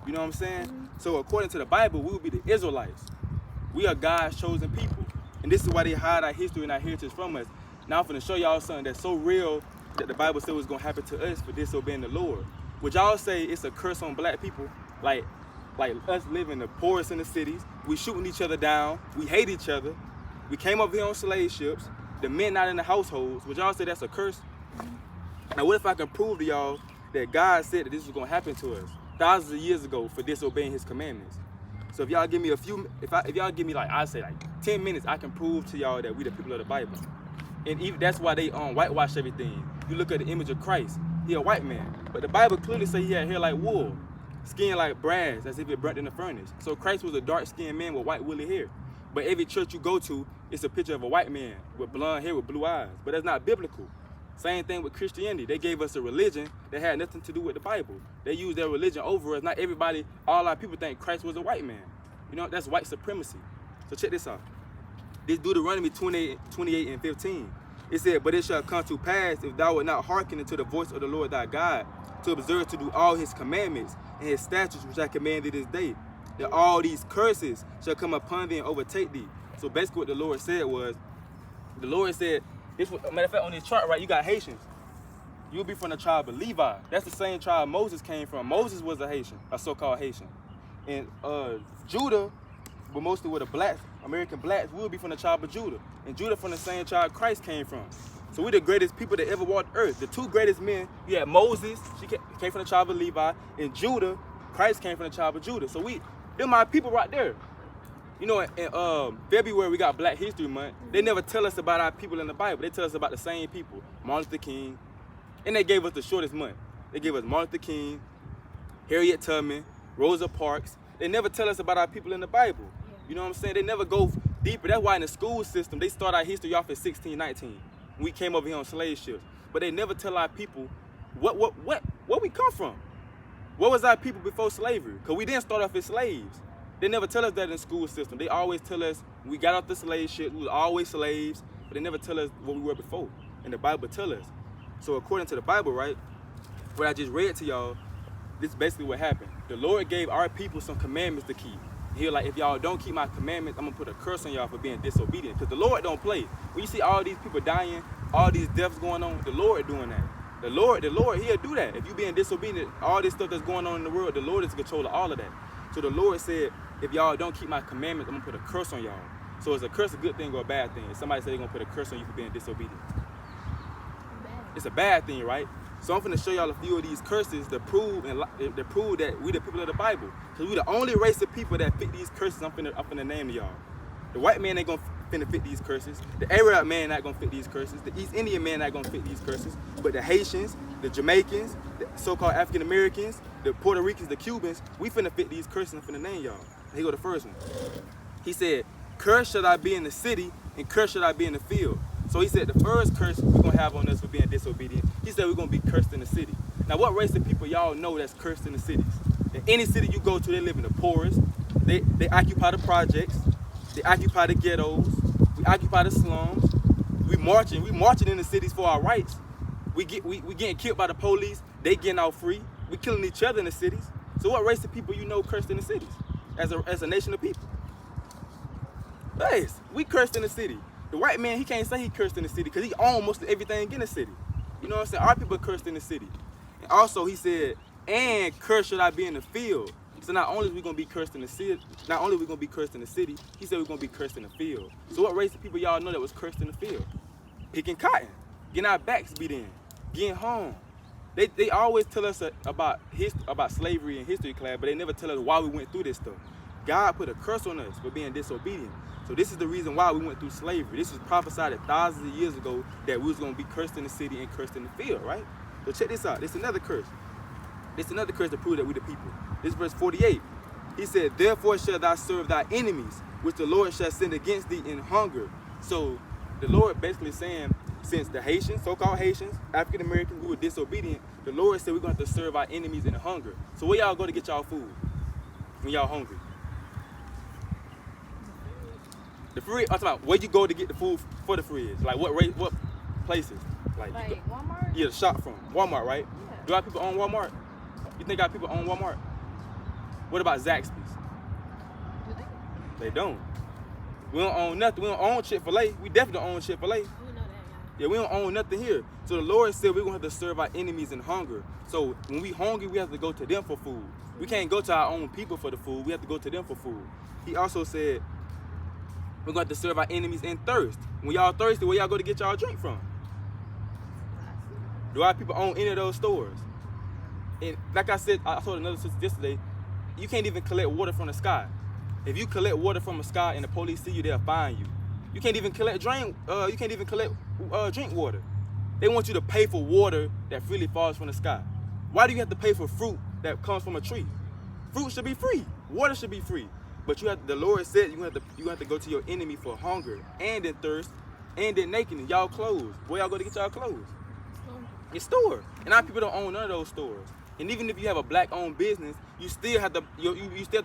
You know what I'm saying? So according to the Bible, we will be the Israelites. We are God's chosen people. And this is why they hide our history and our heritage from us. Now I'm finna show y'all something that's so real that the Bible said was gonna happen to us for disobeying the Lord. Would y'all say it's a curse on black people? Like us living the poorest in the cities, we shooting each other down, we hate each other, we came over here on slave ships, the men not in the households. Would y'all say that's a curse? Now what if I can prove to y'all that God said that this was gonna happen to us thousands of years ago for disobeying his commandments? So if y'all give me if y'all give me like, I say like 10 minutes, I can prove to y'all that we the people of the Bible. And even that's why they whitewash everything. You look at the image of Christ, he a white man. But the Bible clearly say he had hair like wool, skin like brass, as if it burnt in the furnace. So Christ was a dark-skinned man with white woolly hair. But every church you go to, it's a picture of a white man with blonde hair with blue eyes. But that's not biblical. Same thing with Christianity. They gave us a religion that had nothing to do with the Bible. They used their religion over us. Not everybody, all our people think Christ was a white man. You know, that's white supremacy. So check this out. This Deuteronomy 28 and 15. It said, but it shall come to pass if thou wilt not hearken unto the voice of the Lord thy God, to observe to do all his commandments and his statutes which I command thee this day, that all these curses shall come upon thee and overtake thee. So basically what the Lord said was, the Lord said, this was, matter of fact, on this chart, right, you got Haitians. You'll be from the tribe of Levi. That's the same tribe Moses came from. Moses was a Haitian, a so-called Haitian. And Judah, but mostly with the blacks, American blacks, will be from the tribe of Judah. And Judah from the same tribe Christ came from. So we're the greatest people that ever walked earth. The two greatest men, you had Moses, she came from the tribe of Levi, and Judah, Christ came from the tribe of Judah. So they're my people right there. You know, in February, we got Black History Month. They never tell us about our people in the Bible. They tell us about the same people. Martin Luther King. And they gave us the shortest month. They gave us Martin Luther King, Harriet Tubman, Rosa Parks. They never tell us about our people in the Bible. You know what I'm saying? They never go deeper. That's why in the school system, they start our history off at 16, 19. When we came over here on slave ships. But they never tell our people where we come from. What was our people before slavery? Because we didn't start off as slaves. They never tell us that in the school system. They always tell us we got off the slave ship, we were always slaves, but they never tell us what we were before. And the Bible tell us. So according to the Bible, right, what I just read to y'all, this is basically what happened. The Lord gave our people some commandments to keep. He was like, if y'all don't keep my commandments, I'm gonna put a curse on y'all for being disobedient. Because the Lord don't play. When you see all these people dying, all these deaths going on, the Lord doing that. The Lord, he'll do that. If you being disobedient, all this stuff that's going on in the world, the Lord is in control of all of that. So the Lord said, if y'all don't keep my commandments, I'm gonna put a curse on y'all. So is a curse a good thing or a bad thing? If somebody say they're gonna put a curse on you for being disobedient, it's a bad thing, right? So I'm gonna show y'all a few of these curses that prove that we the people of the Bible. Cause we the only race of people that fit these curses. I'm finna name to y'all. The white man ain't gonna finna fit these curses. The Arab man not gonna fit these curses. The East Indian man not gonna fit these curses. But the Haitians, the Jamaicans, the so-called African Americans, the Puerto Ricans, the Cubans, we finna fit these curses. I'm finna name y'all. Here go the first one. He said, "Cursed should I be in the city, and cursed should I be in the field." So he said the first curse we're gonna have on us for being disobedient, he said we're gonna be cursed in the city. Now what race of people y'all know that's cursed in the cities? In any city you go to, they live in the poorest, they occupy the projects, they occupy the ghettos, we occupy the slums, we marching in the cities for our rights. We getting killed by the police, they getting out free, we killing each other in the cities. So what race of people you know cursed in the cities as a nation of people? Yes, we cursed in the city. The white man, he can't say he cursed in the city because he owns most of everything in the city. You know what I'm saying? Our people cursed in the city. And also he said, and cursed should I be in the field. So not only are we gonna be cursed in the city, he said we're gonna be cursed in the field. So what race of people y'all know that was cursed in the field? Picking cotton, getting our backs beat in, getting home. They always tell us about slavery in history class, but they never tell us why we went through this stuff. God put a curse on us for being disobedient. So this is the reason why we went through slavery. This was prophesied thousands of years ago that we was going to be cursed in the city and cursed in the field, right? So check this out. This is another curse. This is another curse to prove that we the people. This is verse 48. He said, therefore shall thou serve thy enemies, which the Lord shall send against thee in hunger. So the Lord basically saying, since the Haitians, so-called Haitians, African Americans, we were disobedient, the Lord said we're going to have to serve our enemies in hunger. So where y'all go to get y'all food when y'all hungry? The fridge, I'm talking about where you go to get the food for the fridge. Like what places? Like Walmart? Yeah, the shop from. Walmart, right? Yeah. Do our people own Walmart? You think our people own Walmart? What about Zaxby's? Do they? They don't. We don't own nothing. We don't own Chick-fil-A. We definitely don't own Chick-fil-A. I don't know that. Yeah, we don't own nothing here. So the Lord said we're going to have to serve our enemies in hunger. So when we hungry, we have to go to them for food. We can't go to our own people for the food. We have to go to them for food. He also said we're going to have to serve our enemies in thirst. When y'all thirsty, where y'all go to get y'all drink from? Do our people own any of those stores? And like I said, I told another sister yesterday, you can't even collect water from the sky. If you collect water from the sky and the police see you, they'll fine you. You can't even collect drink water. They want you to pay for water that freely falls from the sky. Why do you have to pay for fruit that comes from a tree? Fruit should be free. Water should be free. But the Lord said you have to go to your enemy for hunger and in thirst and in nakedness. Y'all clothes. Where y'all go to get y'all clothes? Your store. And our people don't own none of those stores. And even if you have a black-owned business, you still have to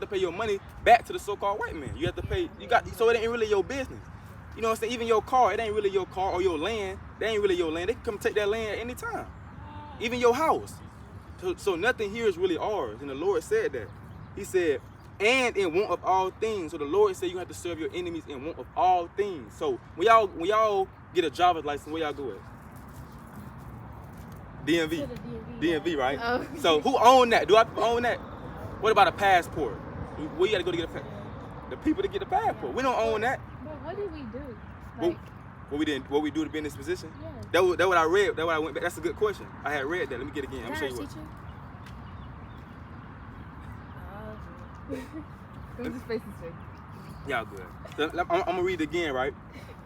pay your money back to the so-called white man. You have to pay. So it ain't really your business. You know what I'm saying? Even your car, it ain't really your car, or your land. They ain't really your land. They can come take that land at any time. Even your house. So nothing here is really ours. And the Lord said that. He said, and in want of all things. So the Lord said you have to serve your enemies in want of all things. So when y'all get a driver's license, where y'all go at? DMV. DMV, right? Oh. So who own that? Do I own that? What about a passport? Where you gotta go to get a passport? The people to get the passport. We don't own that. But what did we do? What we do to be in this position? Yeah. That what I read. That what I went back. That's a good question. I had read that. Let me get it again. I'm gonna show you what. What's his face straight? Y'all good. So, I'm gonna read it again, right?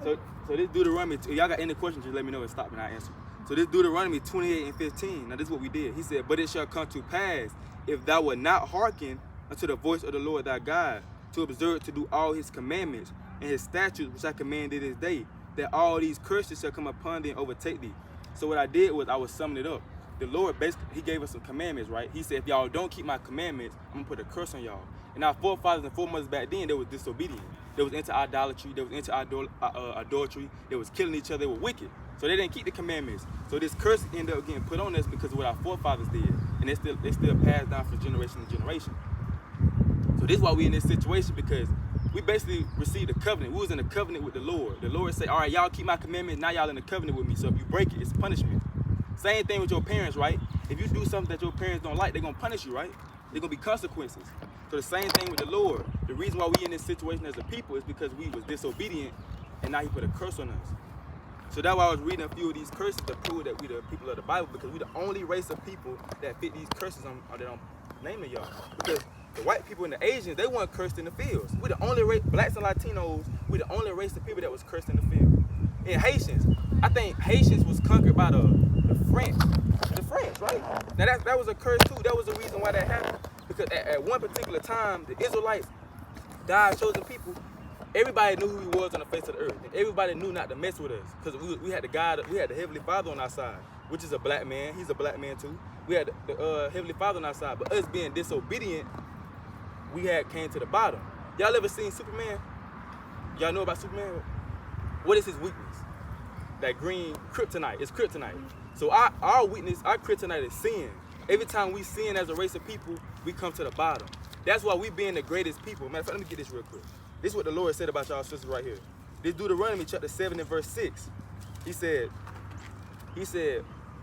So this Deuteronomy. If y'all got any questions, just let me know and stop and I answer. So this Deuteronomy 28:15. Now this is what we did. He said, "But it shall come to pass, if thou wilt not hearken unto the voice of the Lord thy God, to observe to do all his commandments and his statutes which I command thee this day, that all these curses shall come upon thee and overtake thee." So what I did was I was summing it up. The Lord basically, he gave us some commandments, right? He said, if y'all don't keep my commandments, I'm gonna put a curse on y'all. And our forefathers and foremothers back then, they was disobedient. They was into idolatry. They was into adultery. They was killing each other. They were wicked. So they didn't keep the commandments. So this curse ended up getting put on us because of what our forefathers did. And they still passed down from generation to generation. So this is why we in this situation, because we basically received a covenant. We was in a covenant with the Lord. The Lord said, all right, y'all keep my commandments. Now y'all in a covenant with me. So if you break it, it's punishment. Same thing with your parents, right? If you do something that your parents don't like, they're going to punish you, right? There's going to be consequences. So the same thing with the Lord. The reason why we in this situation as a people is because we was disobedient, and now he put a curse on us. So that's why I was reading a few of these curses to prove that we the people of the Bible, because we the only race of people that fit these curses that I'm naming y'all. Because the white people and the Asians, they weren't cursed in the fields. We the only race, blacks and Latinos, we the only race of people that was cursed in the field. And Haitians, I think Haitians was conquered by the French. The French, right? Now that was a curse too. That was the reason why that happened. Because at one particular time, the Israelites, God's chosen people, everybody knew who he was on the face of the earth. And everybody knew not to mess with us. Because we had the Heavenly Father on our side, which is a black man. He's a black man too. We had the Heavenly Father on our side. But us being disobedient, we came to the bottom. Y'all ever seen Superman? Y'all know about Superman? What is his weakness? That green kryptonite. It's kryptonite. So our weakness, our kryptonite is sin. Every time we sin as a race of people, we come to the bottom. That's why we being the greatest people. Matter of fact, let me get this real quick. This is what the Lord said about y'all sisters right here. This Deuteronomy chapter 7 and verse 6. He said,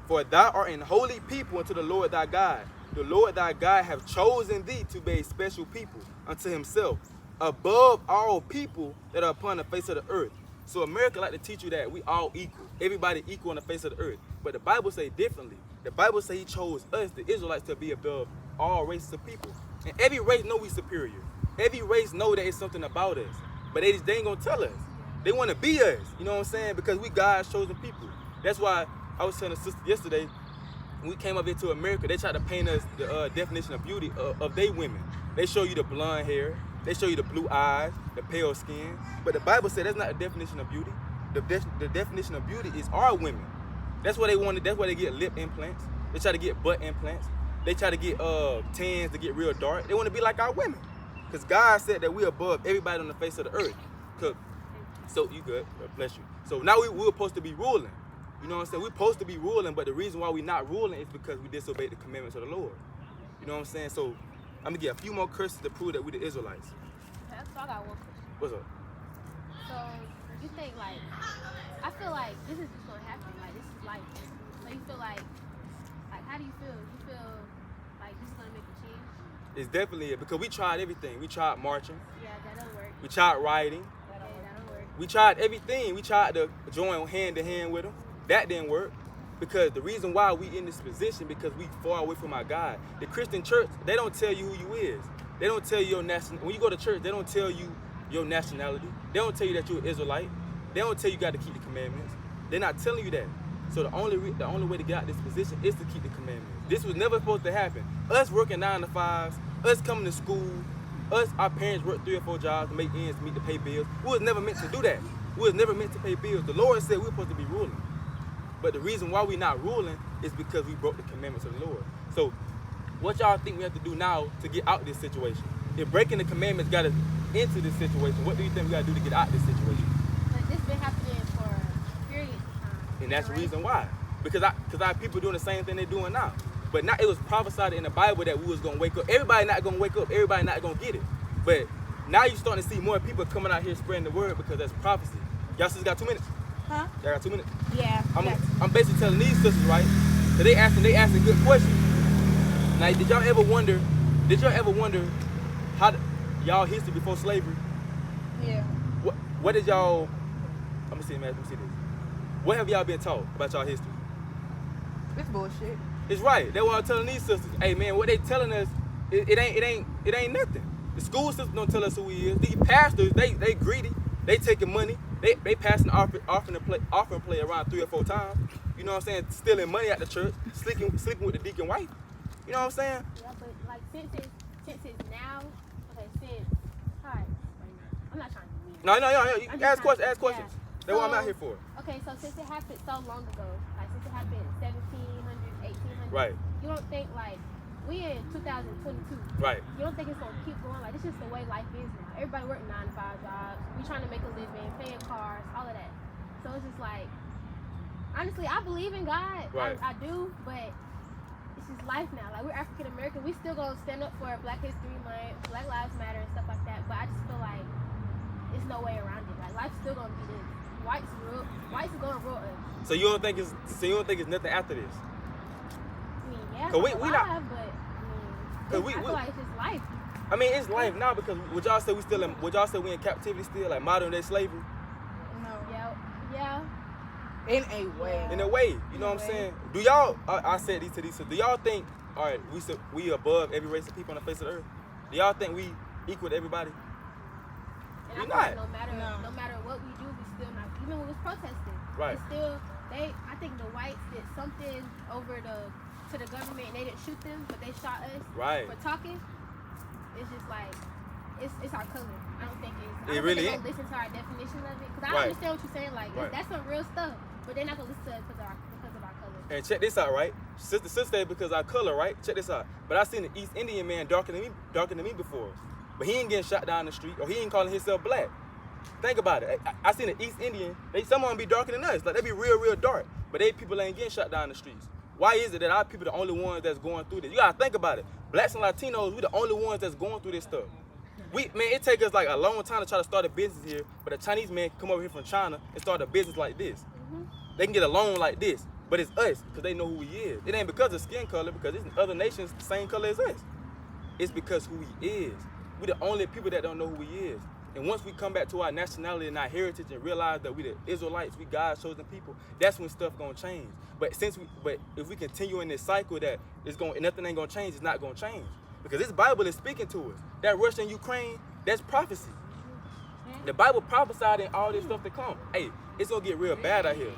"For thou art an holy people unto the Lord thy God. The Lord thy God hath chosen thee to be a special people unto himself, above all people that are upon the face of the earth." So America like to teach you that we all equal. Everybody equal on the face of the earth. But the Bible say differently. The Bible say he chose us, the Israelites, to be above all races of people. And every race know we superior. Every race know that it's something about us. But they ain't gonna tell us. They wanna be us. You know what I'm saying? Because we God's chosen people. That's why I was telling a sister yesterday, when we came up here to America, they tried to paint us the definition of beauty of they women. They show you the blonde hair. They show you the blue eyes, the pale skin. But the Bible said that's not the definition of beauty. The definition of beauty is our women. That's what they wanted. That's why they get lip implants. They try to get butt implants. They try to get tans to get real dark. They want to be like our women. Because God said that we're above everybody on the face of the earth. So you good. Bless you. So now we're supposed to be ruling. You know what I'm saying? We're supposed to be ruling, but the reason why we're not ruling is because we disobeyed the commandments of the Lord. You know what I'm saying? So I'm gonna get a few more curses to prove that we the Israelites. So I got one question. What's up? So you think like, I feel like this is just gonna happen. Like this is life. So you feel like how do you feel? You feel like this is gonna make a change? It's definitely it because we tried everything. We tried marching. Yeah, that don't work. We tried rioting. Okay, that don't work. We tried everything. We tried to join hand to hand with them. That didn't work. Because the reason why we in this position, because we far away from our God. The Christian church, they don't tell you who you is. They don't tell you your national. When you go to church, they don't tell you your nationality. They don't tell you that you're an Israelite. They don't tell you got to keep the commandments. They're not telling you that. So the only way to get out of this position is to keep the commandments. This was never supposed to happen. Us working 9 to 5s, us coming to school, our parents worked 3 or 4 jobs to make ends meet to pay bills. We was never meant to do that. We was never meant to pay bills. The Lord said we were supposed to be ruling. But the reason why we not ruling is because we broke the commandments of the Lord. So what y'all think we have to do now to get out of this situation? If breaking the commandments got us into this situation, what do you think we got to do to get out of this situation? But this been happening for a period of time. And that's the right? reason why. Because I have people doing the same thing they're doing now. But now it was prophesied in the Bible that we was gonna wake up. Everybody not gonna wake up. Everybody not gonna get it. But now you're starting to see more people coming out here spreading the word because that's prophecy. Y'all still got 2 minutes? Huh? Y'all got 2 minutes? Yeah. I'm basically telling these sisters, right? That they asking good questions. Now, did y'all ever wonder how y'all history before slavery? Yeah. What did y'all? Let me see this. What have y'all been taught about y'all history? It's bullshit. It's right. That's what I'm telling these sisters. Hey man, what they telling us, it ain't nothing. The school system don't tell us who he is. These pastors, they greedy. They taking money. They passing offering play around 3 or 4 times. You know what I'm saying? Stealing money at the church, sleeping with the deacon wife. You know what I'm saying? Yeah, but like since it's now, okay, alright. I'm not trying to be mean. No. Ask questions. Yeah. That's what I'm out here for. Okay, so since it happened so long ago, like since it happened 1700s, 1800s, Right. You don't think like we in 2022? Right. You don't think it's gonna keep going? Like this is the way life is now. Everybody working 9 to 5 jobs. We trying to make a living, paying cars, all of that. So it's just like, honestly, I believe in God. Right. I do, but it's just life now. Like we're African American, we still gonna stand up for Black History Month, Black Lives Matter, and stuff like that. But I just feel like it's no way around it. Like life's still gonna be this. Whites are gonna rule us. So you don't think it's nothing after this? I mean, yeah, Cause we alive, not- but Cause I feel like it's just life. I mean, it's life now because would y'all say we in captivity still, like modern day slavery? No. Yeah. In a way. In a way, you know what I'm saying? Do y'all? I said these to these. So do y'all think? All right, we above every race of people on the face of the earth. Do y'all think we equal to everybody? And We're I feel not. like no matter what we do, we still not. Even when it was protesting, Right. it's still I think the whites did something over to the government and they didn't shoot them, but they shot us Right. for talking. It's just like it's our color. I don't think it's. I It don't really think is. they gonna listen to our definition of it because I Right. understand what you're saying. Like Right. that's some real stuff, but they're not gonna listen to us because of our color. And check this out, right? Sister said because our color, right? Check this out. But I seen an East Indian man darker than me before, but he ain't getting shot down the street or he ain't calling himself black. Think about it. I seen an East Indian. Some of them be darker than us. Like they be real dark, but they people ain't getting shot down the streets. Why is it that our people the only ones that's going through this? You gotta think about it. Blacks and Latinos, we the only ones that's going through this stuff. It take us like a long time to try to start a business here, but a Chinese man can come over here from China and start a business like this. They can get a loan like this, but it's us because they know who he is. It ain't because of skin color, because it's other nations the same color as us. It's because who he is. We the only people that don't know who he is. And once we come back to our nationality and our heritage and realize that we the Israelites, we God's chosen people, that's when stuff gonna change. But if we continue in this cycle that nothing ain't gonna change, it's not gonna change. Because this Bible is speaking to us. That Russia and Ukraine, that's prophecy. The Bible prophesied in all this stuff to come. Hey, it's gonna get real bad out here.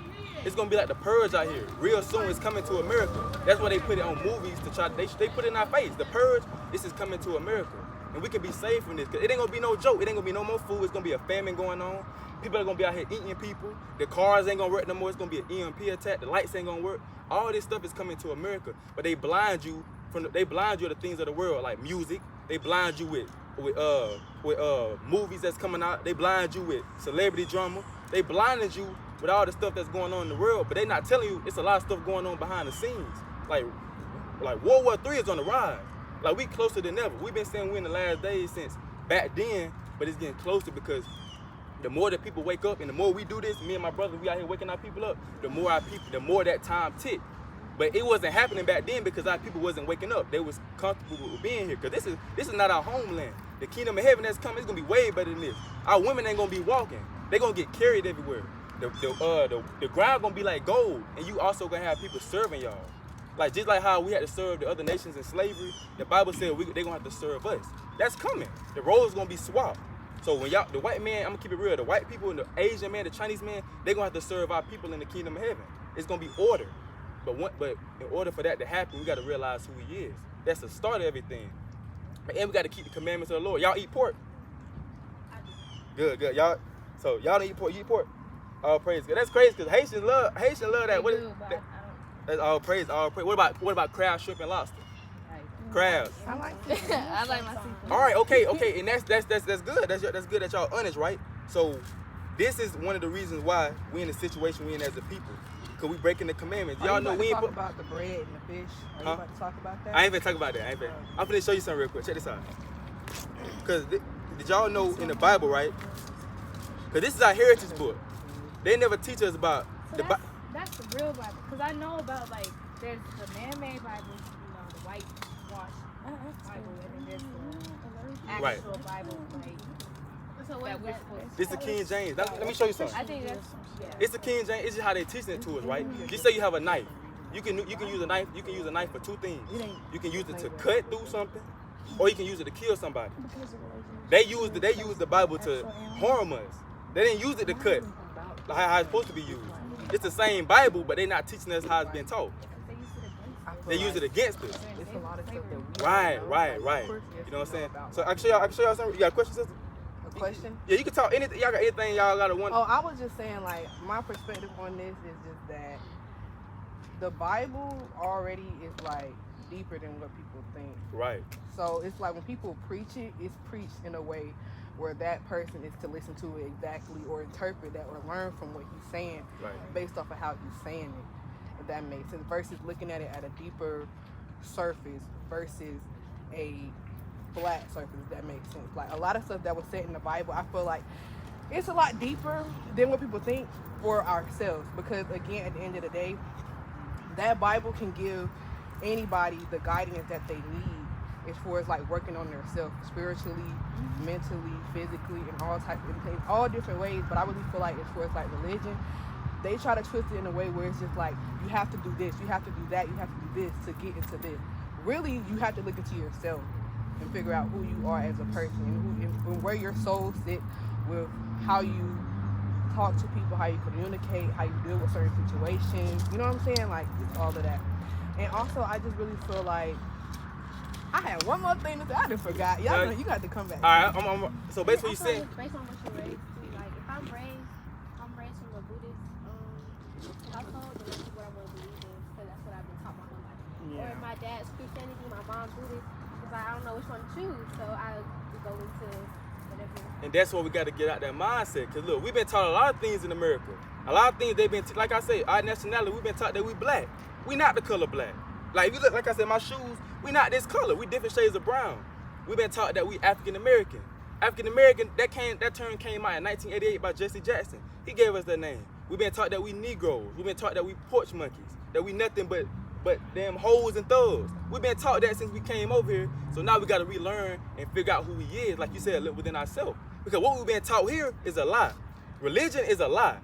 It's gonna be like the Purge out here. Real soon it's coming to America. That's why they put it on movies to try. They put it in our face. The Purge, this is coming to America. And we can be safe from this. Cause it ain't gonna be no joke. It ain't gonna be no more food. It's gonna be a famine going on. People are gonna be out here eating people. The cars ain't gonna work no more. It's gonna be an EMP attack. The lights ain't gonna work. All this stuff is coming to America. But they blind you to the things of the world, like music. They blind you with movies that's coming out. They blind you with celebrity drama. They blinded you with all the stuff that's going on in the world. But they not telling you it's a lot of stuff going on behind the scenes. Like World War III is on the rise. Like, we closer than ever. We've been saying we're in the last days since back then, but it's getting closer because the more that people wake up and the more we do this, me and my brother, we out here waking our people up, the more that time tick. But it wasn't happening back then because our people wasn't waking up. They was comfortable with being here. Because this is not our homeland. The kingdom of heaven that's coming is gonna be way better than this. Our women ain't gonna be walking. They gonna get carried everywhere. The ground gonna be like gold, and you also gonna have people serving y'all. Like, just like how we had to serve the other nations in slavery, the Bible said they gonna have to serve us. That's coming. The roles gonna be swapped. So when y'all, the white man, I'm gonna keep it real, the white people and the Asian man, the Chinese man, they gonna have to serve our people in the kingdom of heaven. It's gonna be order. But in order for that to happen, we gotta realize who he is. That's the start of everything. And we gotta keep the commandments of the Lord. Y'all eat pork? Good. Y'all don't eat pork. You eat pork? All praise. That's crazy because Haitians love that. That's all praise. What about crab, shrimp, and lobster? Crabs. I like I like my seafood. All right, okay, and that's good. That's good that y'all honest, right? So this is one of the reasons why we in the situation we in as a people, cause we breaking the commandments. Y'all know we ain't talk about the bread and the fish. Are you about to talk about that? I ain't even talk about that. I'm finna show you something real quick. Check this out. Cause did y'all know in the Bible, right? Cause this is our heritage book. They never teach us about the Bible. That's the real Bible. Because I know about, like, there's the man-made Bible, the whitewash Bible, and then there's the actual Bible, like, So that what we're is supposed to. This is the King James. Let me show you something. I think that's, It's the King James. It's just how they teaching it to us, right? Just say you have a knife. You can use a knife. You can use a knife for two things. You can use it to cut through something, or you can use it to kill somebody. They use the Bible to harm us. They didn't use it to cut how it's supposed to be used. It's the same Bible, but they're not teaching us how it's been taught. They use it against us. It's a lot of stuff that we Right. Of You know what I'm saying? So I can show y'all something. You got a question, sister? A question? Yeah, you can talk anything. Y'all got anything y'all got to want. Oh, I was just saying, like, my perspective on this is just that the Bible already is, like, deeper than what people think. Right. So it's like when people preach it, it's preached in a way where that person is to listen to it exactly or interpret that or learn from what he's saying based off of how he's saying it, if that makes sense, versus looking at it at a deeper surface versus a flat surface, if that makes sense. Like, a lot of stuff that was said in the Bible, I feel like it's a lot deeper than what people think for ourselves, because again, at the end of the day, that Bible can give anybody the guidance that they need as far as like working on themselves spiritually, mentally, physically, and all different ways. But I really feel like as far as like religion, they try to twist it in a way where it's just like, you have to do this, you have to do that, you have to do this to get into this. Really, you have to look into yourself and figure out who you are as a person and where your soul sits with how you talk to people, how you communicate, how you deal with certain situations. You know what I'm saying? Like, it's all of that. And also, I just really feel like I had one more thing to say. I done forgot. Y'all know, you got to come back. All right. So basically, you saying based on what you're raised to, like if I'm raised from a Buddhist household, then that's what I'm gonna believe in, because that's what I've been taught my whole life. Or if my dad's Christianity, my mom's Buddhist, because I don't know which one to choose, so I go into whatever. And that's what we got to get out that mindset. Because look, we've been taught a lot of things in America. A lot of things they've been, like I say, our nationality, we've been taught that we black. We not the color black. Like, if you look, like I said, my shoes, we not this color. We different shades of brown. We've been taught that we African American. African American, that term came out in 1988 by Jesse Jackson. He gave us that name. We've been taught that we Negroes. We've been taught that we porch monkeys. That we nothing but damn hoes and thugs. We've been taught that since we came over here. So now we got to relearn and figure out who we is, like you said, within ourselves. Because what we've been taught here is a lie. Religion is a lie.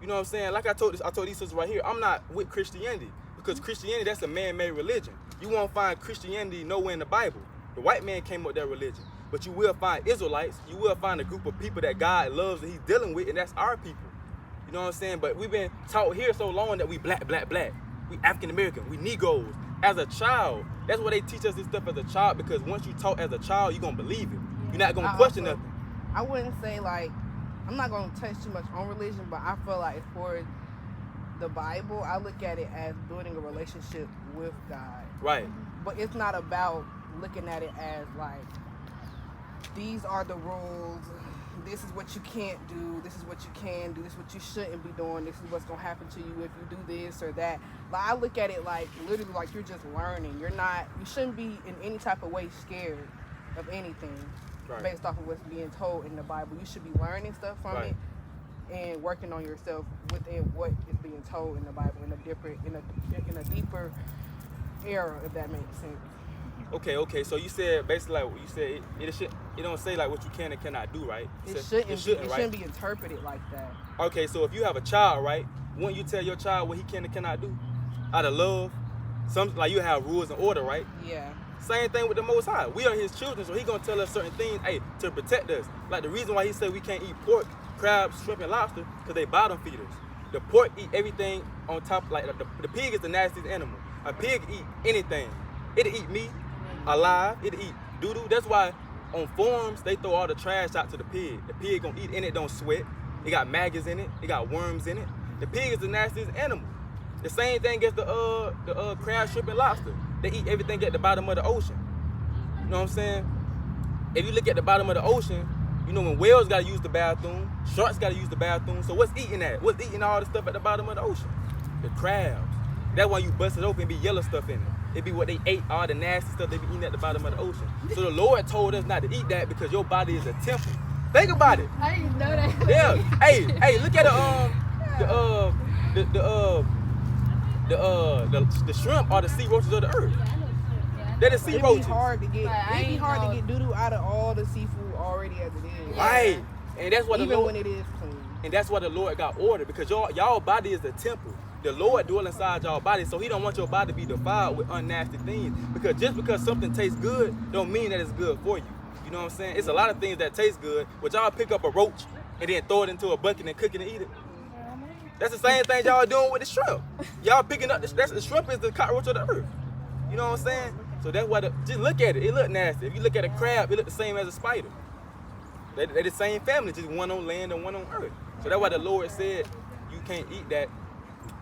You know what I'm saying? Like I told these sisters right here, I'm not with Christianity. Because Christianity, that's a man-made religion. You won't find Christianity nowhere in the Bible. The white man came up with that religion. But you will find Israelites. You will find a group of people that God loves and he's dealing with, and that's our people. You know what I'm saying? But we've been taught here so long that we black. We African American. We Negroes. As a child, that's why they teach us this stuff as a child, because once you taught as a child, you're going to believe it. You're not going to question nothing. I wouldn't say, like, I'm not going to touch too much on religion, but I feel like as far as the Bible, I look at it as building a relationship with God. Right. But it's not about looking at it as like, these are the rules, this is what you can't do, this is what you can do, this is what you shouldn't be doing, this is what's gonna happen to you if you do this or that. Like, I look at it like literally like you're just learning. You shouldn't be in any type of way scared of anything based off of what's being told in the Bible. You should be learning stuff from it and working on yourself within what is being told in the Bible in a deeper era, if that makes sense. Okay. So you said basically like you said it don't say like what you can and cannot do, right? It shouldn't be interpreted like that. Okay, so if you have a child, right, wouldn't you tell your child what he can and cannot do? Out of love, like you have rules and order, right? Yeah. Same thing with the Most High. We are His children, so He gonna tell us certain things, to protect us. Like the reason why He said we can't eat pork, crabs, shrimp, and lobster, because they bottom feeders. The pork eat everything on top. Like the pig is the nastiest animal. A pig eat anything. It'll eat meat alive. It'll eat doo-doo. That's why on farms they throw all the trash out to the pig. The pig gonna eat, and it don't sweat. It got maggots in it. It got worms in it. The pig is the nastiest animal. The same thing as the crab, shrimp, and lobster. They eat everything at the bottom of the ocean. You know what I'm saying? If you look at the bottom of the ocean, you know when whales gotta use the bathroom, sharks gotta use the bathroom. So what's eating that? What's eating all the stuff at the bottom of the ocean? The crabs. That's why you bust it open and be yellow stuff in it. It be what they ate, all the nasty stuff they be eating at the bottom of the ocean. So the Lord told us not to eat that because your body is a temple. Think about it. I didn't know that. Yeah. Hey, look at the shrimp are the sea roaches of the earth. They're the sea roaches. It'd be hard to get doo-doo out of all the seafood already as it is. Right. And that's what even the Lord, when it is clean. And that's why the Lord got ordered, because y'all body is the temple. The Lord dwell inside y'all body, so He don't want your body to be defiled with unnasty things. Because just because something tastes good, don't mean that it's good for you. You know what I'm saying? It's a lot of things that taste good, but y'all pick up a roach and then throw it into a bucket and cook it and eat it. That's the same thing y'all doing with the shrimp. Y'all picking up the shrimp is the cockroach of the earth. You know what I'm saying? So that's why just look at it. It look nasty. If you look at a crab, it look the same as a spider. They're the same family, just one on land and one on earth. So that's why the Lord said you can't eat that.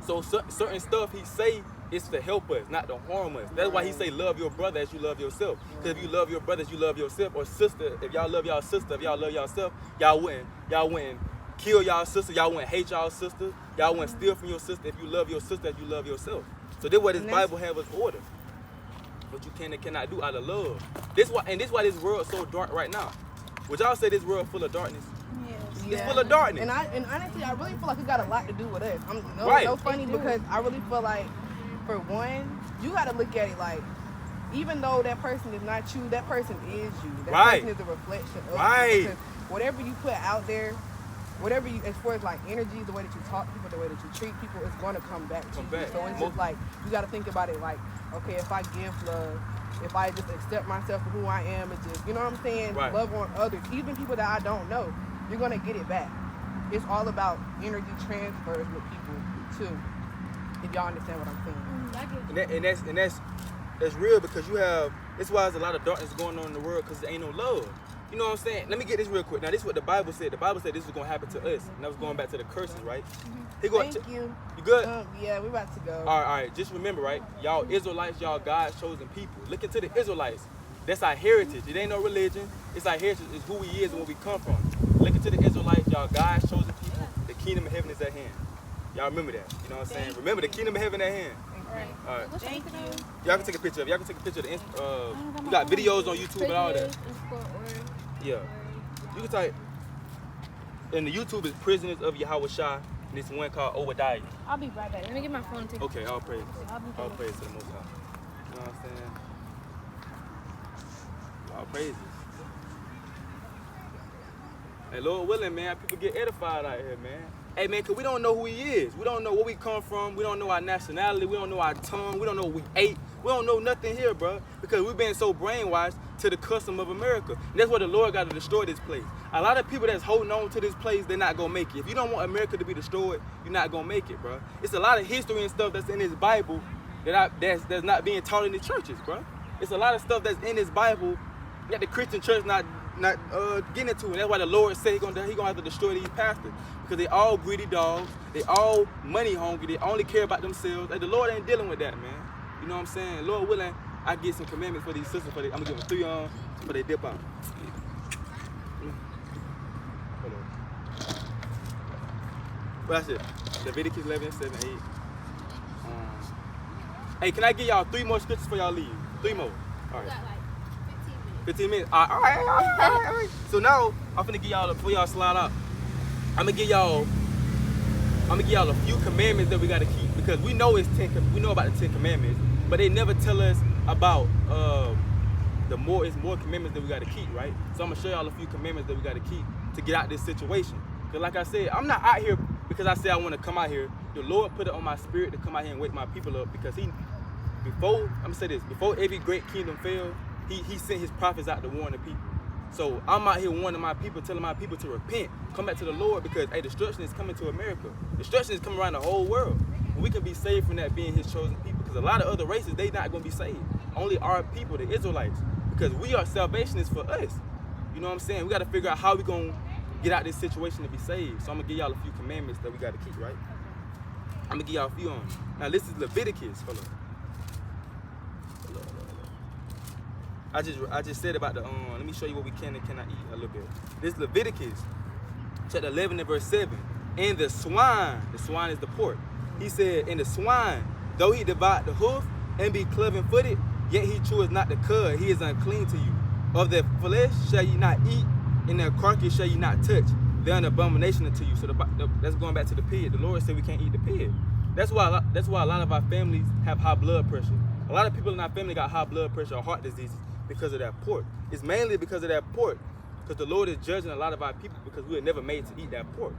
So certain stuff He say is to help us, not to harm us. That's why He say love your brother as you love yourself. Because if you love your brother as you love yourself, or sister, if y'all love y'all sister, if y'all love yourself, y'all wouldn't kill y'all sister, y'all wouldn't hate y'all sister, y'all wouldn't steal from your sister if you love your sister as you love yourself. So this is what this Bible have us order. What you can and cannot do out of love. This why this world is so dark right now. Would y'all say this world full of darkness? It's full of darkness. And honestly, I really feel like it got a lot to do with us. No funny, because I really feel like, for one, you got to look at it like, even though that person is not you, that person is you. That person is a reflection of you. Because whatever you put out there, whatever you, as far as like energy, the way that you talk to people, the way that you treat people, it's going to come back to you. So it's just like, you got to think about it like, okay, if I give love, if I just accept myself for who I am and just, you know what I'm saying, love on others, even people that I don't know, you're going to get it back. It's all about energy transfers with people too, if y'all understand what I'm saying. And that's real, because you have, that's why there's a lot of darkness going on in the world, because there ain't no love. You know what I'm saying? Let me get this real quick. Now, this is what the Bible said. The Bible said this was going to happen to us. And that was going back to the curses, right? Thank you. You good? Yeah, we about to go. All right. Just remember, right? Y'all Israelites, y'all God's chosen people. Look into the Israelites. That's our heritage. It ain't no religion. It's our heritage. It's who we is and where we come from. Look into the Israelites, y'all God's chosen people. The kingdom of heaven is at hand. Y'all remember that. You know what I'm saying? Remember the kingdom of heaven at hand. All right. Thank you. Y'all can take a picture of it. Y'all can take a picture of the we got videos on YouTube and all that. Yeah. You can type, and the YouTube is Prisoners of Yahweh Shai, and this one called Obadiah. I'll be right back. Let me get my phone and take Okay, all praise. All praise to the Most High. You know what I'm saying? All praises. Hey, Lord willing, man, people get edified out here, man. Hey, man, because we don't know who He is. We don't know where we come from. We don't know our nationality. We don't know our tongue. We don't know what we ate. We don't know nothing here, bro, because we've been so brainwashed to the custom of America. And that's why the Lord got to destroy this place. A lot of people that's holding on to this place, they're not going to make it. If you don't want America to be destroyed, you're not going to make it, bro. It's a lot of history and stuff that's in this Bible that's not being taught in the churches, bro. It's a lot of stuff that's in this Bible that the Christian church not getting into. And that's why the Lord said He gonna have to destroy these pastors, because they all greedy dogs. They all money hungry. They only care about themselves. Like, the Lord ain't dealing with that, man. You know what I'm saying? Lord willing, I get some commandments for these sisters. I'm gonna give them 3 on for they dip out. What I said? Leviticus 11, 7, 8. Hey, can I give y'all 3 more scriptures before y'all leave? 3 more. All We right. got like 15 minutes. 15 minutes. All right. So now I'm finna give y'all before y'all slide out. I'm gonna give y'all a few commandments that we gotta keep because we know we know about the 10 commandments, but they never tell us about it's more commandments that we gotta keep, right? So I'm gonna show y'all a few commandments that we gotta keep to get out of this situation. Cause like I said, I'm not out here because I say I want to come out here. The Lord put it on my spirit to come out here and wake my people up because before every great kingdom fell, he sent his prophets out to warn the people. So I'm out here warning my people, telling my people to repent, come back to the Lord because destruction is coming to America. Destruction is coming around the whole world. And we can be saved from that being his chosen people because a lot of other races, they not going to be saved. Only our people, the Israelites, because salvation is for us. You know what I'm saying? We got to figure out how we going to get out of this situation to be saved. So I'm going to give y'all a few commandments that we got to keep, right? I'm going to give y'all a few on. Now this is Leviticus. Hold on. I just said about the let me show you what we can and cannot eat a little bit. This is Leviticus chapter 11 and verse 7. And the swine is the pork. He said, and the swine, though he divide the hoof and be cloven-footed, yet he cheweth not the cud, he is unclean to you. Of their flesh shall ye not eat, and their carcass shall ye not touch. They're an abomination unto you. So that's going back to the pig. The Lord said we can't eat the pig. That's why a lot of our families have high blood pressure. A lot of people in our family got high blood pressure or heart diseases because of that pork. It's mainly because of that pork. Because the Lord is judging a lot of our people because we were never made to eat that pork.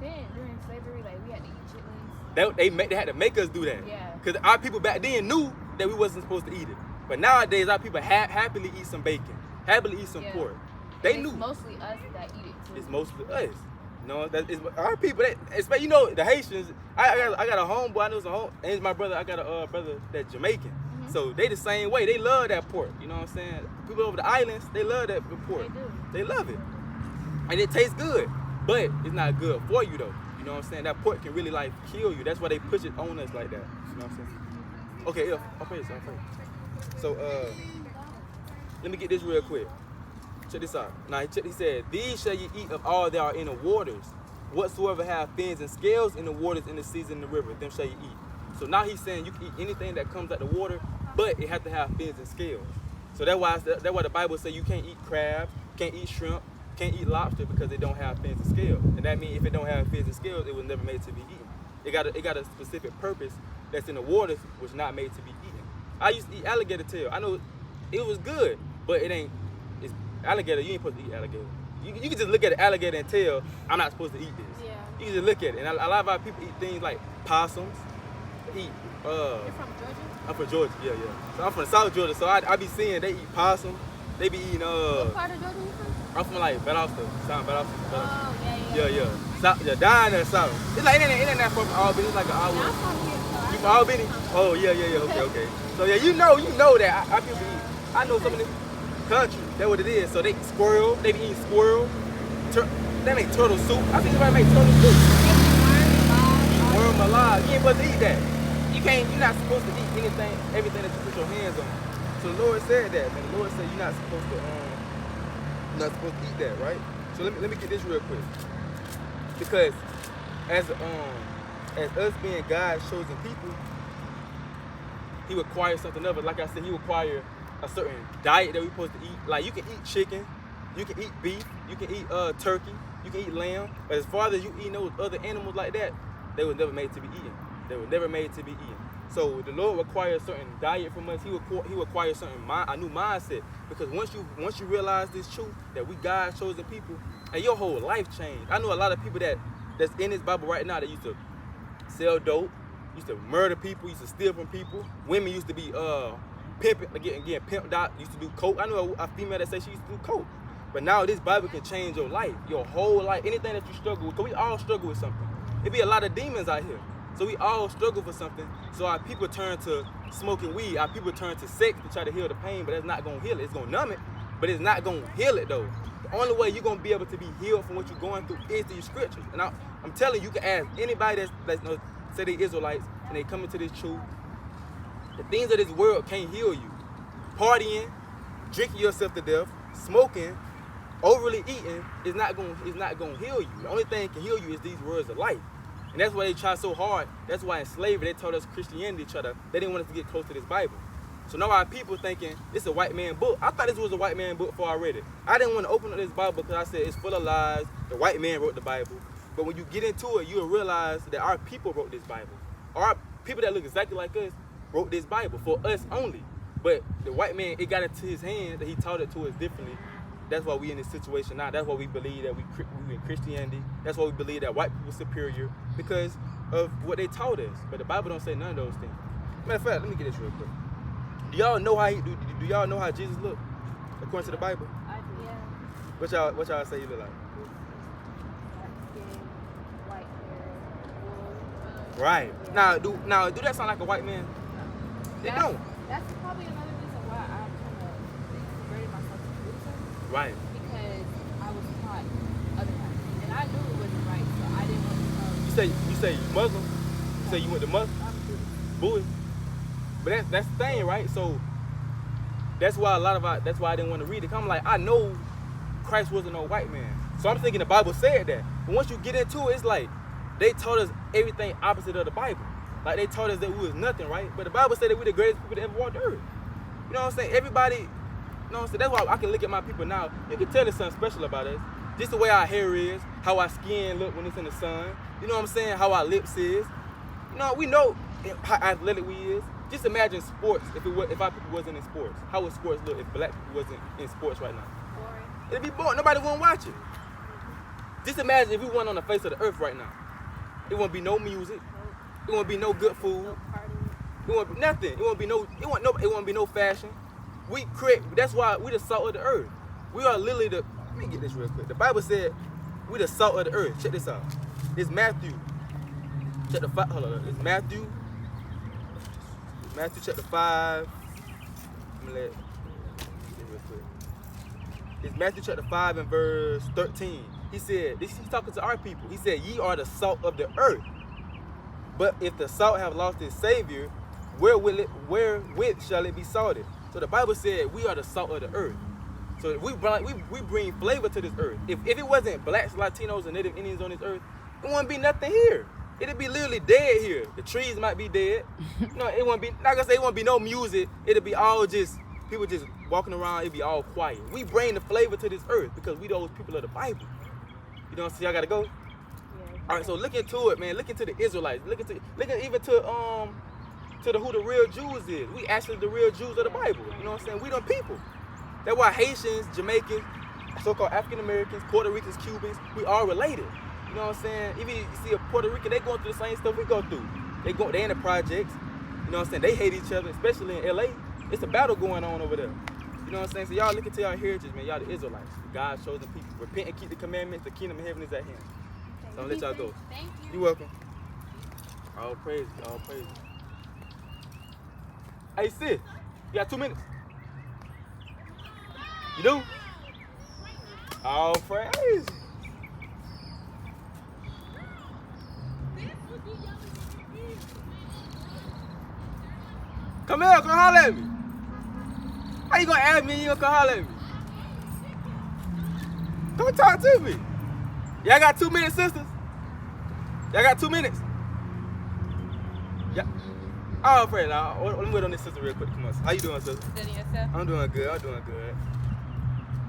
Then during slavery, like we had to eat chitlins. They had to make us do that. Yeah. Because our people back then knew that we wasn't supposed to eat it. But nowadays our people happily eat some bacon, happily eat some pork. They knew. It's mostly us that eat it too. It's mostly us. You know, it's our people. You know, the Haitians. I got a homeboy. I know some home. And it's my brother. I got a brother that's Jamaican. Mm-hmm. So they the same way. They love that pork. You know what I'm saying? People over the islands, they love that pork. They do. They love it, and it tastes good. But it's not good for you though. You know what I'm saying? That pork can really like kill you. That's why they push it on us like that. You know what I'm saying? Okay, I'll pray. So let me get this real quick. Check this out. Now he said, these shall ye eat of all that are in the waters. Whatsoever have fins and scales in the waters in the seas and the river, them shall ye eat. So now he's saying you can eat anything that comes out the water, but it has to have fins and scales. So that's why the Bible says you can't eat crab, can't eat shrimp, can't eat lobster because they don't have fins and scales. And that means if it don't have fins and scales, it was never made to be eaten. It got a specific purpose that's in the waters, which not made to be eaten. I used to eat alligator tail. I know it was good, but it ain't. It's alligator. You ain't supposed to eat alligator. You can just look at the alligator and tell I'm not supposed to eat this. Yeah. You can just look at it. And a lot of our people eat things like possums. They eat. You're from Georgia? I'm from Georgia. Yeah. So I'm from South Georgia. So I be seeing they eat possum. They be eating What part of Georgia you from? I'm from like Valdosta. Sound Valdosta. Oh, yeah. South, down there south. It's like it ain't that far from Albany. It's like an hour. Yeah, I'm from here, so You from Albany? Oh yeah. Okay. So yeah, you know that I people eat. I know some of this country. That's what it is. So they eat squirrel. They be eating squirrel. They make turtle soup. I think somebody make turtle soup. Worm alive. You ain't supposed to eat that. You're not supposed to eat everything that you put your hands on. So the Lord said that, man. The Lord said you're not supposed to eat that, right? So let me get this real quick. Because as us being God's chosen people, he requires something of it. Like I said, he requires a certain diet that we're supposed to eat. Like you can eat chicken, you can eat beef, you can eat turkey, you can eat lamb. But as far as you eating those other animals like that, they were never made to be eaten. They were never made to be eaten. So the Lord requires a certain diet from us. He requires a new mindset. Because once you realize this truth, that we God's chosen people, and your whole life changed. I know a lot of people that's in this Bible right now that used to sell dope, used to murder people, used to steal from people. Women used to be pimping, getting pimped out, used to do coke. I know a female that said she used to do coke. But now this Bible can change your life, your whole life, anything that you struggle with. Because we all struggle with something. It be a lot of demons out here. So we all struggle for something. So our people turn to smoking weed. Our people turn to sex to try to heal the pain, but that's not going to heal it. It's going to numb it, but it's not going to heal it though. The only way you're going to be able to be healed from what you're going through is through your scriptures. And I'm telling you, you can ask anybody that's say they Israelites and they come into this truth. The things of this world can't heal you. Partying, drinking yourself to death, smoking, overly eating is not going to heal you. The only thing that can heal you is these words of life. And that's why they try so hard. That's why in slavery they taught us Christianity, they didn't want us to get close to this Bible. So now our people thinking this is a white man book. I thought this was a white man book before I read it. I didn't want to open up this Bible because I said it's full of lies. The white man wrote the Bible. But when you get into it, you'll realize that our people wrote this Bible. Our people that look exactly like us wrote this Bible for us only. But the white man, it got into his hands that he taught it to us differently. That's why we in this situation now. That's why we believe that we in Christianity. That's why we believe that white people are superior because of what they taught us. But the Bible don't say none of those things. Matter of fact, let me get this real quick. Do y'all know how do y'all know how Jesus looked according to the Bible? I do. Yeah. What y'all say he look like? White hair, wool. Right. Now do that sound like a white man? They don't. That's probably another reason why I kind of converted myself to Buddhism. Right. Because I was taught otherwise, and I knew it wasn't right, so I didn't want to come. You say you Muslim? You say you went to Muslim? I'm Buddhist. Buddhist. But that's the thing, right? So that's why that's why I didn't want to read it. 'Cause I'm like, I know Christ wasn't no white man. So I'm thinking the Bible said that. But once you get into it, it's like they taught us everything opposite of the Bible. Like they taught us that we was nothing, right? But the Bible said that we're the greatest people that ever walked the earth. You know what I'm saying? Everybody, you know what I'm saying? That's why I can look at my people now. You can tell there's something special about us. Just the way our hair is, how our skin look when it's in the sun. You know what I'm saying? How our lips is. You know, we know how athletic we is. Just imagine sports if our people wasn't in sports. How would sports look if black people wasn't in sports right now? Boring. It'd be boring. Nobody wouldn't watch it. Just imagine if we weren't on the face of the earth right now. It wouldn't be no music. It wouldn't be no good food. No party. It wouldn't be nothing. It wouldn't be no fashion. That's why we the salt of the earth. We are literally let me get this real quick. The Bible said we the salt of the earth. Check this out. It's Matthew. Hold on. It's Matthew chapter 5. Let me get it real quick. It's Matthew chapter 5 and verse 13. He said, he's talking to our people. He said, ye are the salt of the earth. But if the salt have lost its savior, wherewith shall it be salted? So the Bible said we are the salt of the earth. So we bring flavor to this earth. If it wasn't blacks, Latinos, and Native Indians on this earth, it wouldn't be nothing here. It'd be literally dead here. The trees might be dead. No, it wouldn't be, like I say, it wouldn't be no music. It'd be all just people just walking around. It'd be all quiet. We bring the flavor to this earth because we those people of the Bible. You know what I'm saying? I gotta go. Yeah. All right, so look into it, man. Look into the Israelites. Look even to who the real Jews is. We actually the real Jews of the Bible. You know what I'm saying? We them people. That's why Haitians, Jamaicans, so-called African Americans, Puerto Ricans, Cubans, we all related. You know what I'm saying? Even you see a Puerto Rican, they going through the same stuff we go through. They in the projects. You know what I'm saying? They hate each other, especially in LA. It's a battle going on over there. You know what I'm saying? So y'all look into y'all heritage, man. Y'all the Israelites, God's chosen people. Repent and keep the commandments. The kingdom of heaven is at hand. So I'm gonna let y'all go. Thank you. You're welcome. All praise, all praise. Hey, sis, you got 2 minutes? You do? All praise. Come here, come holler at me. How you gonna ask me and you gonna come holler at me? Come talk to me. Y'all got 2 minutes, sisters? Y'all got 2 minutes? Yeah. Oh, praise. Let me wait on this sister real quick. Come on. How you doing, sister? Good in yourself? I'm doing good.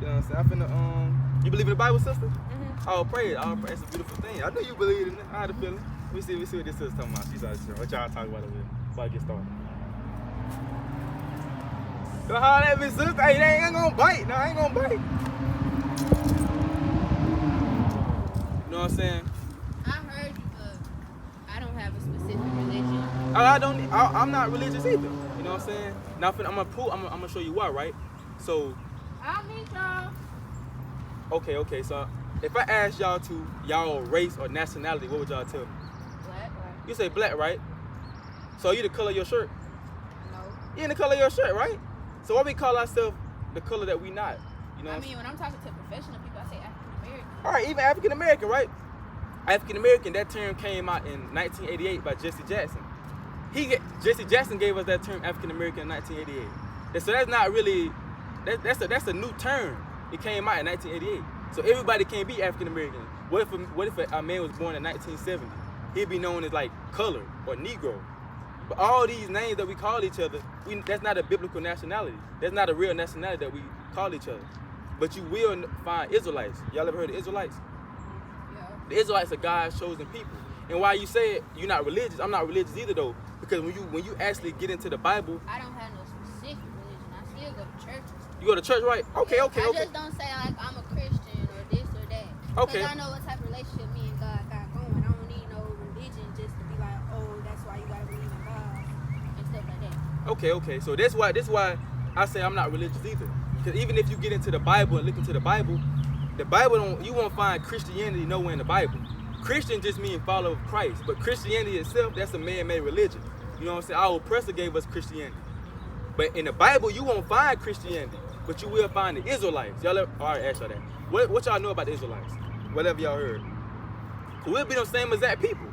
You know what I'm saying? I'm finna, you believe in the Bible, sister? Mm-hmm. Oh, praise. Oh, praise. It's a beautiful thing. I knew you believed in it. I had a feeling. Let me see what this sister's talking about. She's out here. What y'all talking about over here before I get started? Go holler at me, sister. Hey, they ain't gonna bite. No, I ain't gonna bite. You know what I'm saying? I heard I don't have a specific religion. I'm not religious either. You know what I'm saying? Now I'm gonna show you why, right? So I'll meet y'all. okay. So if I ask y'all to y'all race or nationality, what would y'all tell me? Black. You say black, right? So you the color of your shirt? No. You in the color of your shirt, right? So why we call ourselves the color that we not? You know what I I'm mean, when I'm talking to professional people, I say African American. All right, even African American, right? African American, that term came out in 1988 by Jesse Jackson. Jesse Jackson gave us that term African American in 1988. So that's not really, that's a new term. It came out in 1988. So everybody can't be African American. What if a man was born in 1970? he'd be known as like color or Negro. But all these names that we call each other, that's not a biblical nationality. That's not a real nationality that we call each other. But you will find Israelites. Y'all ever heard of Israelites? Yeah. The Israelites are God's chosen people. And why you say it, you're not religious, I'm not religious either though. Because when you actually get into the Bible, I don't have no specific religion. I still go to church. you go to church, right? Okay. I just don't say like I'm a Christian or this or that. Okay. Because I know what type of relationship me and God got going. I don't need no religion just to be like, oh, that's why you gotta believe in God and stuff like that. Okay. So that's why I say I'm not religious either. Because even if you get into the Bible and look into the Bible you won't find Christianity nowhere in the Bible. Christian just means follower of Christ, but Christianity itself, that's a man-made religion. You know what I'm saying? Our oppressor gave us Christianity. But in the Bible, you won't find Christianity, but you will find the Israelites. All right, ask y'all that. What y'all know about the Israelites? Whatever y'all heard. We'll be the same exact people.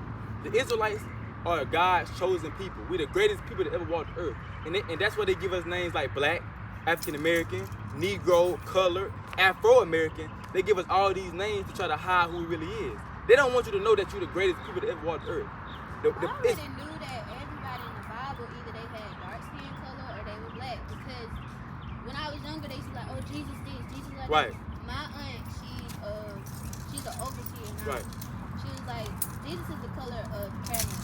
The Israelites are God's chosen people. We're the greatest people that ever walked the earth. And that's why they give us names like Black, African American, Negro, Color, Afro American. They give us all these names to try to hide who we really is. They don't want you to know that you're the greatest people that ever walked the earth. I already knew that everybody in the Bible, either they had dark skin color or they were black. Because when I was younger, they used to be like, oh, Jesus this, Jesus like Right. that. My aunt, she's an overseer now. Right. She was like, Jesus is the color of caramel.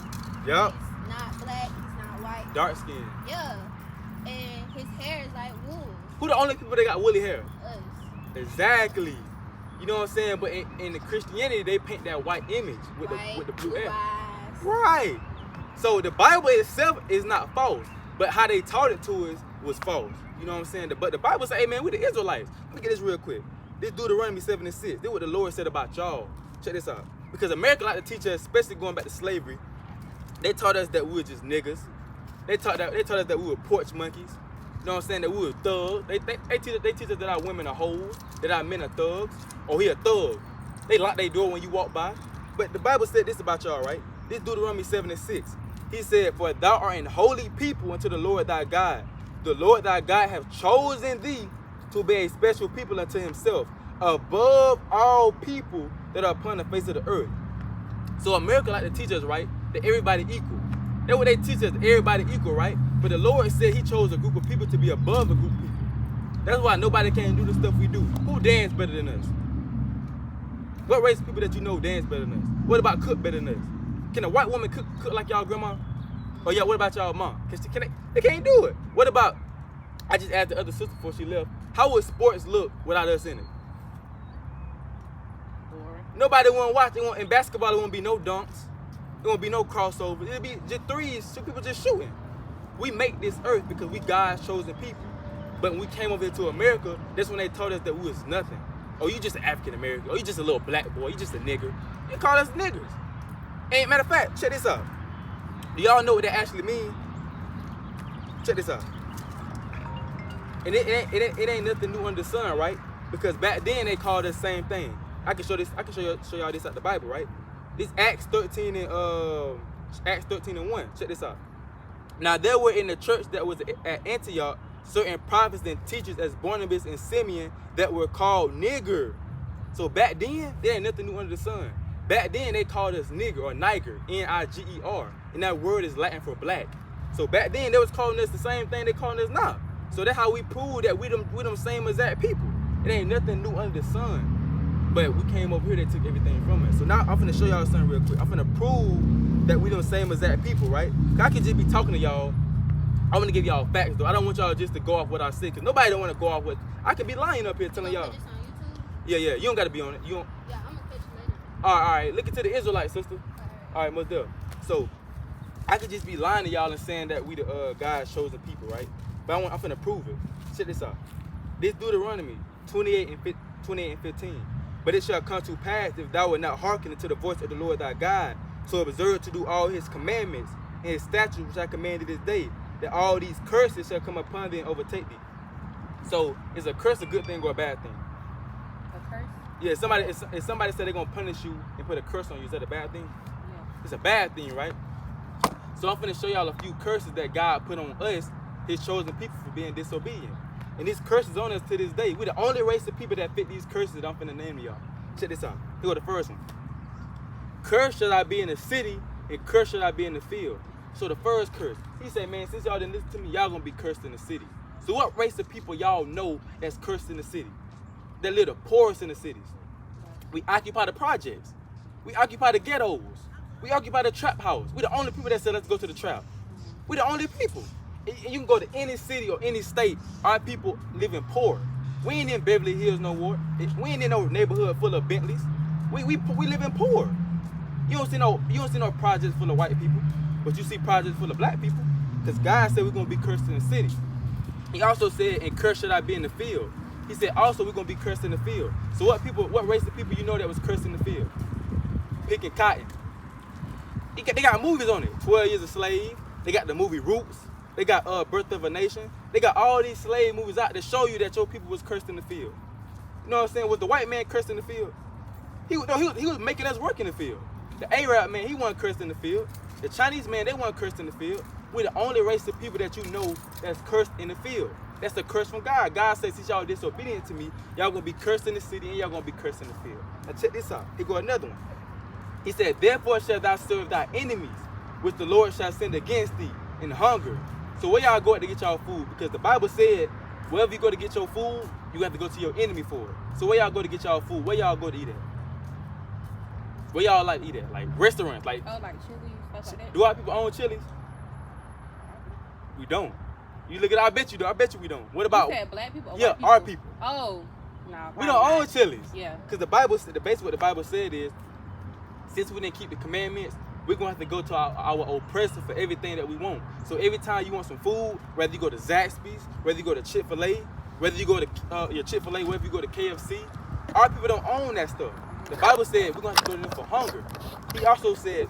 Yup. He's not black, he's not white. Dark skin. Yeah. And his hair is like wool. Who the only people that got woolly hair? Us. Exactly. You know what I'm saying? But in the Christianity, they paint that white image with the blue hair. eyes. Right. So the Bible itself is not false, but how they taught it to us was false. You know what I'm saying? But the Bible says, hey man, we the Israelites. Let me get this real quick. This Deuteronomy 7:6. This is what the Lord said about y'all. Check this out. Because America like to teach us, especially going back to slavery, they taught us that we were just niggas. They taught us that we were porch monkeys. You know what I'm saying? That we were thugs. They teach us that our women are hoes, that our men are thugs. Oh, he a thug. They lock their door when you walk by. But the Bible said this about y'all, right? This Deuteronomy 7:6. He said, for thou art an holy people unto the Lord thy God. The Lord thy God hath chosen thee to be a special people unto himself, above all people that are upon the face of the earth. So America like to teach us, right, that everybody equal. That's what they teach us, everybody equal, right? But the Lord said he chose a group of people to be above a group of people. That's why nobody can do the stuff we do. Who dance better than us? What race of people that you know dance better than us? What about cook better than us? Can a white woman cook like y'all grandma? Or yeah, what about y'all mom? They can't do it. What about, I just asked the other sister before she left, how would sports look without us in it? Boring. Nobody won't watch it. In basketball, there won't be no dunks. There won't be no crossovers. It'll be just threes, people just shooting. We make this earth because we God's chosen people. But when we came over here to America, that's when they told us that we was nothing. Oh, you just an African American. Oh, you just a little black boy. You just a nigger. You call us niggers. And matter of fact, check this out. Do y'all know what that actually means? Check this out. And it ain't nothing new under the sun, right? Because back then they called us the same thing. I can show y'all this out the Bible, right? This Acts 13 and 1. Check this out. Now there were in the church that was at Antioch certain prophets and teachers as Barnabas and Simeon that were called nigger. So back then, there ain't nothing new under the sun. Back then they called us nigger or niger, N-I-G-E-R. And that word is Latin for black. So back then they was calling us the same thing they calling us now. So that's how we prove that we them same exact people. It ain't nothing new under the sun. But we came over here, they took everything from us. So now I'm finna show y'all something real quick. I'm finna prove that we them same exact people, right? I can just be talking to y'all. I want to give y'all facts though. I don't want y'all just to go off what I say, because nobody don't want to go off what I could be lying up here telling y'all. Put this on YouTube? Yeah, you don't gotta be on it. You don't. Yeah, I'm gonna catch you later. All right. Look into the Israelites, sister. All right, most definitely. So I could just be lying to y'all and saying that we the God's chosen people, right? But I'm finna prove it. Check this out. This Deuteronomy 28 and 15. But it shall come to pass, if thou wilt not hearken unto the voice of the Lord thy God, so observe to do all his commandments and his statutes which I command thee this day, that all these curses shall come upon thee and overtake thee. So is a curse a good thing or a bad thing? A curse? Yeah, if somebody said they're gonna punish you and put a curse on you, is that a bad thing? Yeah. It's a bad thing, right? So I'm finna show y'all a few curses that God put on us, his chosen people, for being disobedient. And these curses on us to this day. We're the only race of people that fit these curses that I'm finna name to y'all. Check this out. Here go the first one. Cursed shall I be in the city, and cursed shall I be in the field. So the first curse, he said, man, since y'all didn't listen to me, y'all gonna be cursed in the city. So what race of people y'all know that's cursed in the city? That live the poorest in the cities. We occupy the projects. We occupy the ghettos. We occupy the trap house. We the only people that said let's go to the trap. We the only people. And you can go to any city or any state, our people living poor. We ain't in Beverly Hills no more. We ain't in no neighborhood full of Bentleys. We living poor. You don't see no projects full of white people, but you see projects full of black people. Because God said we're gonna be cursed in the city. He also said, and cursed should I be in the field. He said also we're gonna be cursed in the field. So what race of people you know that was cursed in the field? Picking cotton. They got movies on it. 12 Years a Slave. They got the movie Roots. They got Birth of a Nation. They got all these slave movies out to show you that your people was cursed in the field. You know what I'm saying? Was the white man cursed in the field? He was making us work in the field. The Arab man, he wasn't cursed in the field. The Chinese man, they weren't cursed in the field. We're the only race of people that you know that's cursed in the field. That's the curse from God. God says, since y'all disobedient to me, y'all gonna be cursed in the city and y'all gonna be cursed in the field. Now check this out. Here go another one. He said, therefore shalt thou serve thy enemies, which the Lord shall send against thee in hunger. So where y'all go to get y'all food? Because the Bible said, wherever you go to get your food, you have to go to your enemy for it. So where y'all go to get y'all food? Where y'all go to eat at? Where y'all like to eat at? Like restaurants? Like Oh, like Chili's, stuff like that. do our people own Chili's? We don't. You look at, I bet you do. I bet you we don't. What about? You said black people or Yeah, white people? our people. Oh, no. We don't own Chili's. Yeah. Because the Bible, basically what the Bible said is, since we didn't keep the commandments, we're going to have to go to our oppressor for everything that we want. So every time you want some food, whether you go to Zaxby's, whether you go to Chick-fil-A, whether you go to your Chick-fil-A, whether you go to KFC, our people don't own that stuff. The Bible said we're going to have to go to them for hunger. He also said